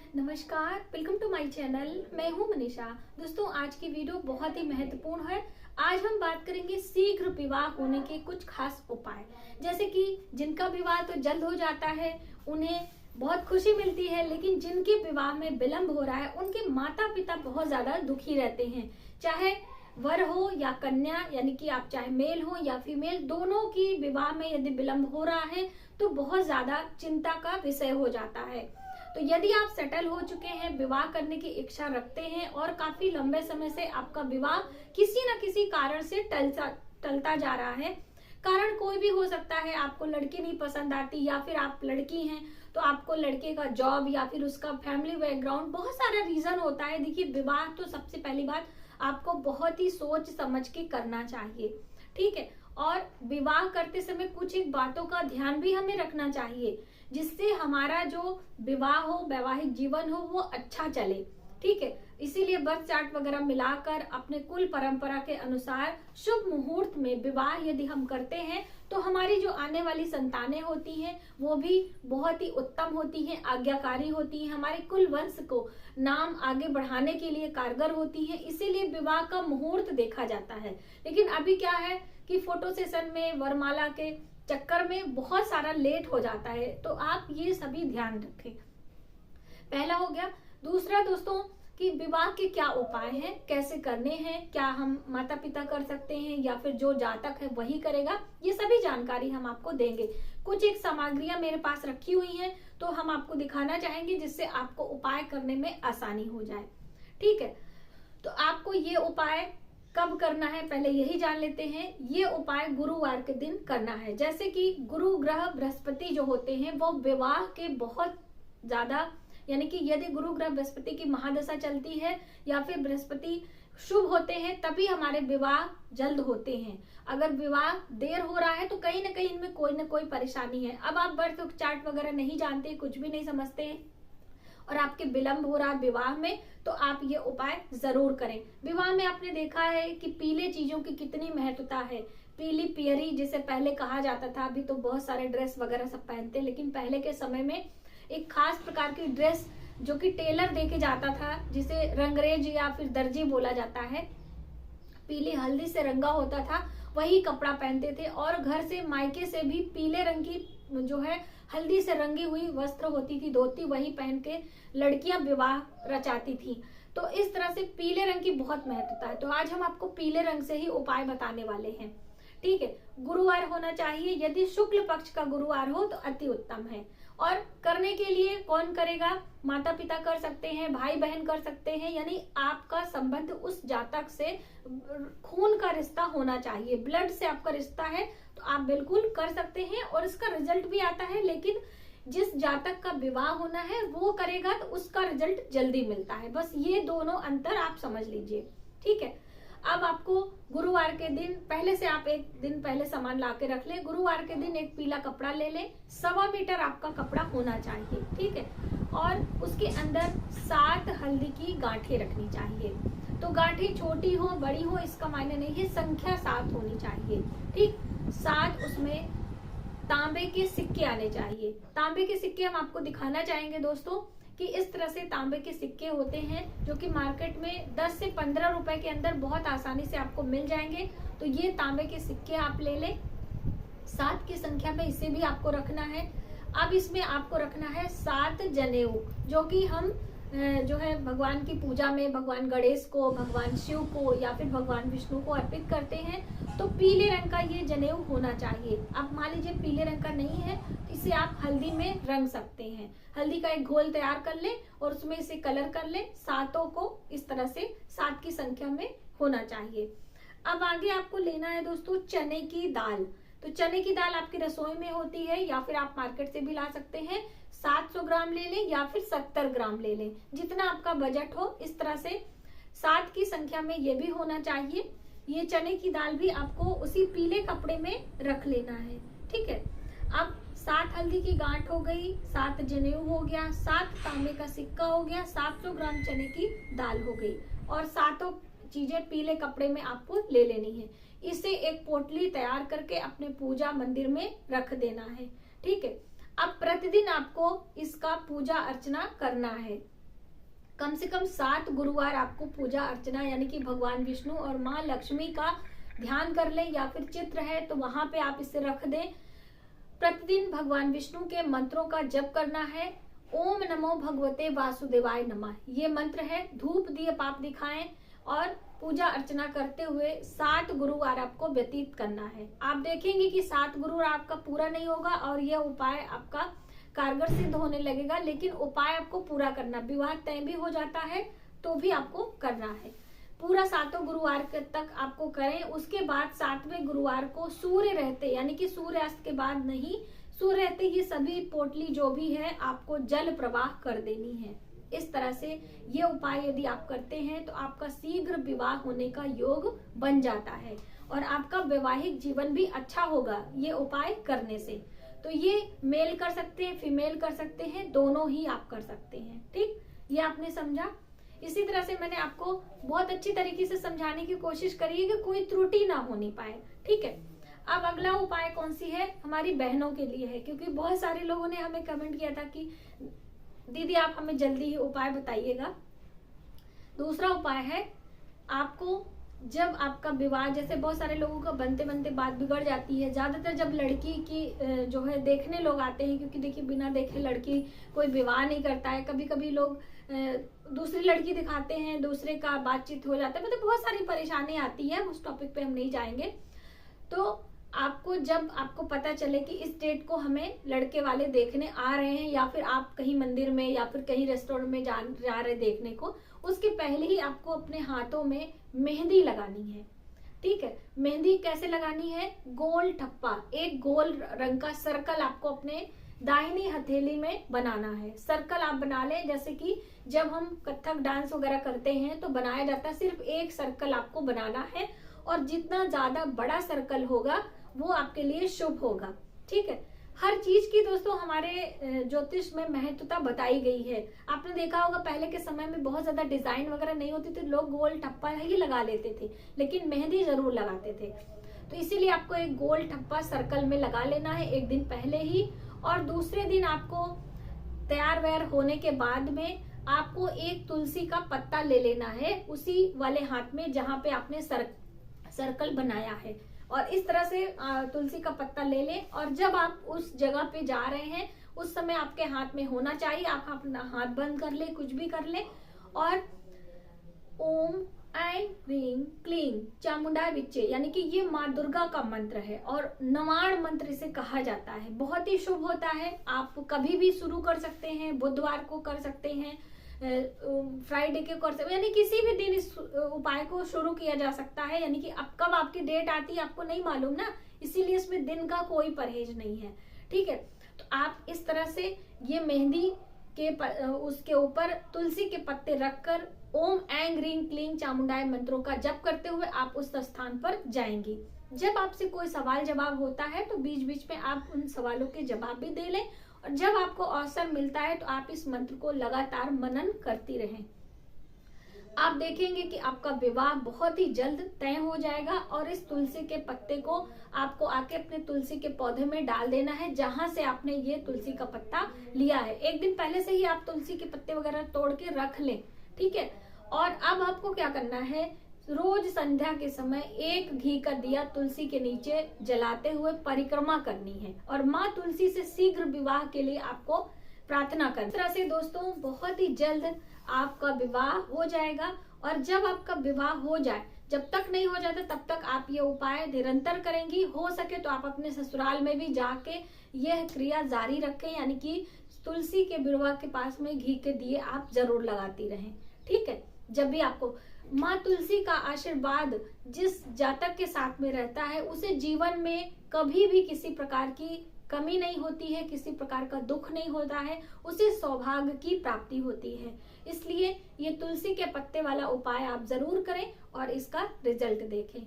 नमस्कार, welcome to my channel. मैं हूं मनीषा। दोस्तों, आज की वीडियो बहुत ही महत्वपूर्ण है। आज हम बात करेंगे शीघ्र विवाह होने के कुछ खास उपाय। जैसे कि जिनका विवाह तो जल्द हो जाता है, उन्हें बहुत खुशी मिलती है, लेकिन जिनके विवाह में विलंब हो रहा है, उनके माता पिता बहुत ज्यादा दुखी रहते हैं। चाहे वर हो या कन्या, यानी कि आप चाहे मेल हो या फीमेल, दोनों की विवाह में यदि विलंब हो रहा है तो बहुत ज्यादा चिंता का विषय हो जाता है। तो यदि आप सेटल हो चुके हैं, विवाह करने की इच्छा रखते हैं और काफी लंबे समय से आपका विवाह किसी न किसी कारण से टलता जा रहा है, कारण कोई भी हो सकता है। आपको लड़की नहीं पसंद आती, या फिर आप लड़की हैं तो आपको लड़के का जॉब या फिर उसका फैमिली बैकग्राउंड, बहुत सारा रीजन होता है। देखिए, विवाह तो सबसे पहली बात आपको बहुत ही सोच समझ के करना चाहिए, ठीक है। और विवाह करते समय कुछ एक बातों का ध्यान भी हमें रखना चाहिए, जिससे हमारा जो विवाह हो, वैवाहिक जीवन हो, वो अच्छा चले, ठीक है। इसीलिए बर्थ चार्ट वगैरह मिलाकर अपने कुल परंपरा के अनुसार शुभ मुहूर्त में विवाह यदि हम करते हैं तो हमारी जो आने वाली संतानें होती हैं वो भी बहुत ही उत्तम होती हैं, आज्ञाकारी होती हैं, हमारे कुल वंश को नाम आगे बढ़ाने के लिए कारगर होती हैं। इसीलिए विवाह का मुहूर्त देखा जाता है। लेकिन अभी क्या है कि फोटो सेशन में, वरमाला के चक्कर में बहुत सारा लेट हो जाता है, तो आप ये सभी ध्यान रखें। पहला हो गया। दूसरा दोस्तों, कि विवाह के क्या उपाय हैं, कैसे करने हैं, क्या हम माता पिता कर सकते हैं या फिर जो जातक है वही करेगा, ये सभी जानकारी हम आपको देंगे। कुछ एक सामग्रियां मेरे पास रखी हुई हैं, तो हम आपको दिखाना चाहेंगे जिससे आपको उपाय करने में आसानी हो जाए, ठीक है। तो आपको ये उपाय कब करना है, पहले यही जान लेते हैं। ये उपाय गुरुवार के दिन करना है। जैसे कि गुरु ग्रह बृहस्पति जो होते हैं वो विवाह के बहुत ज्यादा, यानी कि यदि गुरु ग्रह बृहस्पति की महादशा चलती है या फिर बृहस्पति शुभ होते हैं, तभी हमारे विवाह जल्द होते हैं। अगर विवाह देर हो रहा है तो कहीं ना कहीं इनमें कोई ना कोई परेशानी है। अब आप बर्थ चार्ट वगैरह नहीं जानते, कुछ भी नहीं समझते हैं और आपके विलंब हो रहा है विवाह में, तो आप ये उपाय जरूर करें। विवाह में आपने देखा है कि पीले चीजों की कितनी महत्वता है। पीली पियरी जिसे पहले कहा जाता था, अभी तो बहुत सारे ड्रेस वगैरह सब पहनते, लेकिन पहले के समय में एक खास प्रकार की ड्रेस जो कि टेलर देके जाता था, जिसे रंगरेज या फिर दर्जी बोला जाता है, पीली हल्दी से रंगा होता था, वही कपड़ा पहनते थे। और घर से, मायके से भी पीले रंग की जो है हल्दी से रंगी हुई वस्त्र होती थी, धोती, वही पहन के लड़कियां विवाह रचाती थी। तो इस तरह से पीले रंग की बहुत महत्वता है। तो आज हम आपको पीले रंग से ही उपाय बताने वाले हैं, ठीक है। गुरुवार होना चाहिए, यदि शुक्ल पक्ष का गुरुवार हो तो अति उत्तम है। और करने के लिए कौन करेगा? माता पिता कर सकते हैं, भाई बहन कर सकते हैं, यानी आपका संबंध उस जातक से खून का रिश्ता होना चाहिए, ब्लड से आपका रिश्ता है, तो आप बिल्कुल कर सकते हैं और इसका रिजल्ट भी आता है। लेकिन जिस जातक का विवाह होना है वो करेगा तो उसका रिजल्ट जल्दी मिलता है। बस ये दोनों अंतर आप समझ लीजिए, ठीक है। अब आपको गुरुवार के दिन, पहले से आप एक दिन पहले सामान ला के रख ले। गुरुवार के दिन एक पीला कपड़ा ले ले, 1.25 मीटर आपका कपड़ा होना चाहिए, ठीक है। और उसके अंदर 7 हल्दी की गांठें रखनी चाहिए। तो गांठें छोटी हो बड़ी हो इसका मायने नहीं है, संख्या 7 होनी चाहिए, ठीक। 7 उसमें तांबे के सिक्के आने चाहिए। तांबे के सिक्के हम आपको दिखाना चाहेंगे दोस्तों, कि इस तरह से तांबे के सिक्के होते हैं जो कि मार्केट में 10 से 15 रुपए के अंदर बहुत आसानी से आपको मिल जाएंगे। तो ये तांबे के सिक्के आप ले लें, 7 की संख्या में इसे भी आपको रखना है। अब इसमें आपको रखना है 7 जनेऊ, जो कि हम जो है भगवान की पूजा में भगवान गणेश को, भगवान शिव को या फिर भगवान विष्णु को अर्पित करते हैं। तो पीले रंग का ये जनेऊ होना चाहिए। अब मान लीजिए पीले रंग का नहीं है, इसे आप हल्दी में रंग सकते हैं। हल्दी का एक घोल तैयार कर लें और उसमें इसे कलर कर लें। 7 को इस तरह से 7 की संख्या में होना चाहिए। अब आगे आपको लेना है दोस्तों चने की दाल। तो चने की दाल आपकी रसोई में होती है या फिर आप मार्केट से भी ला सकते हैं। 700 ग्राम ले लें या फिर 70 ग्राम ले लें, जितना आपका बजट हो। इस तरह से 7 की संख्या में ये भी होना चाहिए। ये चने की दाल भी आपको उसी पीले कपड़े में रख लेना है, ठीक है। अब 7 हल्दी की गांठ हो गई, 7 जनेऊ हो गया, 7 तांबे का सिक्का हो गया, 700 ग्राम चने की दाल हो गई और 7 चीजें पीले कपड़े में आपको ले लेनी है। इसे एक पोटली तैयार करके अपने पूजा मंदिर में रख देना है, ठीक है। अब प्रतिदिन आपको इसका पूजा अर्चना करना है, कम से कम 7 गुरुवार आपको पूजा अर्चना यानी कि भगवान विष्णु और माँ लक्ष्मी का ध्यान कर लें, या फिर चित्र है तो वहां पे आप इसे रख दें। प्रतिदिन भगवान विष्णु के मंत्रों का जप करना है। ओम नमो भगवते वासुदेवाय नमः, ये मंत्र है। धूप दीप आप दिखाएं और पूजा अर्चना करते हुए 7 गुरुवार आपको व्यतीत करना है। आप देखेंगे कि 7 गुरुवार आपका पूरा नहीं होगा और यह उपाय आपका कारगर सिद्ध होने लगेगा, लेकिन उपाय आपको पूरा करना। विवाह तय भी हो जाता है तो भी आपको करना है। पूरा 7 गुरुवार तक आपको करें। उसके बाद 7वें गुरुवार को सूर्य रहते यानी कि सूर्यास्त के बाद नहीं, सूर्य रहते ये सभी पोटली जो भी है आपको जल प्रवाह कर देनी है। इस तरह से ये उपाय यदि आप करते हैं तो आपका शीघ्र विवाह होने का योग बन जाता है और आपका वैवाहिक जीवन भी अच्छा होगा ये उपाय करने से। तो ये मेल कर सकते हैं, फीमेल कर सकते हैं, दोनों ही आप कर सकते हैं। ठीक, ये आपने समझा। इसी तरह से मैंने आपको बहुत अच्छी तरीके से समझाने की कोशिश करी है कि कोई त्रुटि ना होनी पाए। ठीक है, अब अगला उपाय कौन सी है, हमारी बहनों के लिए है, क्योंकि बहुत सारे लोगों ने हमें कमेंट किया था कि दीदी आप हमें जल्दी ही उपाय बताइएगा। दूसरा उपाय है, आपको जब आपका विवाह, जैसे बहुत सारे लोगों का बनते बनते बात बिगड़ जाती है, ज्यादातर जब लड़की की जो है देखने लोग आते हैं, क्योंकि देखिए बिना देखे लड़की कोई विवाह नहीं करता है। कभी कभी लोग दूसरी लड़की दिखाते हैं, दूसरे का बातचीत हो जाता है, मतलब बहुत सारी परेशानी आती है। उस टॉपिक पे हम नहीं जाएंगे। तो आपको जब आपको पता चले कि इस डेट को हमें लड़के वाले देखने आ रहे हैं, या फिर आप कहीं मंदिर में या फिर कहीं रेस्टोरेंट में जा रहे देखने को, उसके पहले ही आपको अपने हाथों में मेहंदी लगानी है। ठीक है, मेहंदी कैसे लगानी है, गोल ठप्पा, एक गोल रंग का सर्कल आपको अपने दाहिनी हथेली में बनाना है। सर्कल आप बना लें, जैसे कि जब हम कथक डांस वगैरह करते हैं तो बनाया जाता है, सिर्फ एक सर्कल आपको बनाना है और जितना ज्यादा बड़ा सर्कल होगा वो आपके लिए शुभ होगा। ठीक है, हर चीज की दोस्तों हमारे ज्योतिष में महत्वता बताई गई है। आपने देखा होगा पहले के समय में बहुत ज्यादा डिजाइन वगैरह नहीं होती थी, लोग गोल ठप्पा ही लगा लेते थे, लेकिन मेहंदी जरूर लगाते थे। तो इसीलिए आपको एक गोल ठप्पा सर्कल में लगा लेना है एक दिन पहले ही, और दूसरे दिन आपको तैयार वैयार होने के बाद में आपको एक तुलसी का पत्ता ले लेना है उसी वाले हाथ में जहां पे आपने सर्कल बनाया है, और इस तरह से तुलसी का पत्ता ले लें। और जब आप उस जगह पे जा रहे हैं उस समय आपके हाथ में होना चाहिए, आप अपना हाथ बंद कर ले, कुछ भी कर ले, और ओम ऐं ह्रीं क्लीं चामुंडाय विच्चे, यानी कि ये माँ दुर्गा का मंत्र है और नवाण मंत्र इसे कहा जाता है। बहुत ही शुभ होता है, आप कभी भी शुरू कर सकते हैं, बुधवार को कर सकते हैं, फ्राइडे के कर सकते, यानी किसी भी दिन इस उपाय को शुरू किया जा सकता है। यानी कि अब कब आपकी डेट आती है आपको नहीं मालूम ना, इसीलिए इसमें दिन का कोई परहेज नहीं है। ठीक है, तो आप इस तरह से ये मेहंदी के उसके ऊपर तुलसी के पत्ते रखकर ओम ऐं ह्रीं क्लीं चामुंडाय मंत्रों का जप करते हुए आप उस स्थान पर जाएंगी। जब आपसे कोई सवाल जवाब होता है तो बीच बीच में आप उन सवालों के जवाब भी दे लें, और जब आपको अवसर मिलता है तो आप इस मंत्र को लगातार मनन करती रहें। आप देखेंगे कि आपका विवाह बहुत ही जल्द तय हो जाएगा। और इस तुलसी के पत्ते को आपको आके अपने तुलसी के पौधे में डाल देना है जहां से आपने ये तुलसी का पत्ता लिया है। एक दिन पहले से ही आप तुलसी के पत्ते वगैरह तोड़ के रख लें। ठीक है, और अब आपको क्या करना है, रोज संध्या के समय एक घी का दिया तुलसी के नीचे जलाते हुए परिक्रमा करनी है और माँ तुलसी से शीघ्र विवाह के लिए आपको प्रार्थना करनी। इस तरह से दोस्तों बहुत ही जल्द आपका विवाह हो जाएगा। और जब आपका विवाह हो जाए, जब तक नहीं हो जाता तब तक आप ये उपाय निरंतर करेंगी। हो सके तो आप अपने ससुराल में भी जाके यह क्रिया जारी रखें, यानी कि तुलसी के बिरवा के पास में घी के दिए आप जरूर लगाती रहें। ठीक है, जब भी आपको माँ तुलसी का आशीर्वाद जिस जातक के साथ में रहता है उसे जीवन में कभी भी किसी प्रकार की कमी नहीं होती है, किसी प्रकार का दुख नहीं होता है, उसे सौभाग्य की प्राप्ति होती है। इसलिए ये तुलसी के पत्ते वाला उपाय आप जरूर करें और इसका रिजल्ट देखें।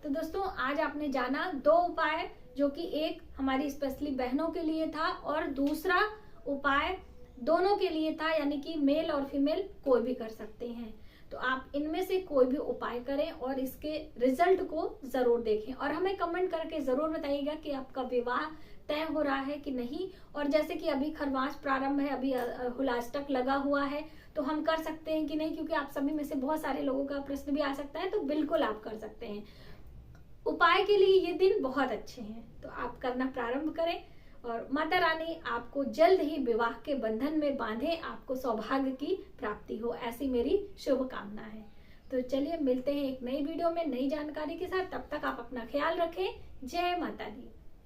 तो दोस्तों आज आपने जाना 2 उपाय, जो कि एक हमारी स्पेशली बहनों के लिए था और दूसरा उपाय दोनों के लिए था, यानी कि मेल और फीमेल कोई भी कर सकते हैं। तो आप इनमें से कोई भी उपाय करें और इसके रिजल्ट को जरूर देखें और हमें कमेंट करके जरूर बताइएगा कि आपका विवाह तय हो रहा है कि नहीं। और जैसे कि अभी खरवास प्रारंभ है, अभी हुलाष्टक लगा हुआ है, तो हम कर सकते हैं कि नहीं, क्योंकि आप सभी में से बहुत सारे लोगों का प्रश्न भी आ सकता है, तो बिल्कुल आप कर सकते हैं। उपाय के लिए ये दिन बहुत अच्छे हैं, तो आप करना प्रारंभ करें और माता रानी आपको जल्द ही विवाह के बंधन में बांधे, आपको सौभाग्य की प्राप्ति हो, ऐसी मेरी शुभकामना है। तो चलिए मिलते हैं एक नई वीडियो में नई जानकारी के साथ। तब तक आप अपना ख्याल रखें। जय माता दी।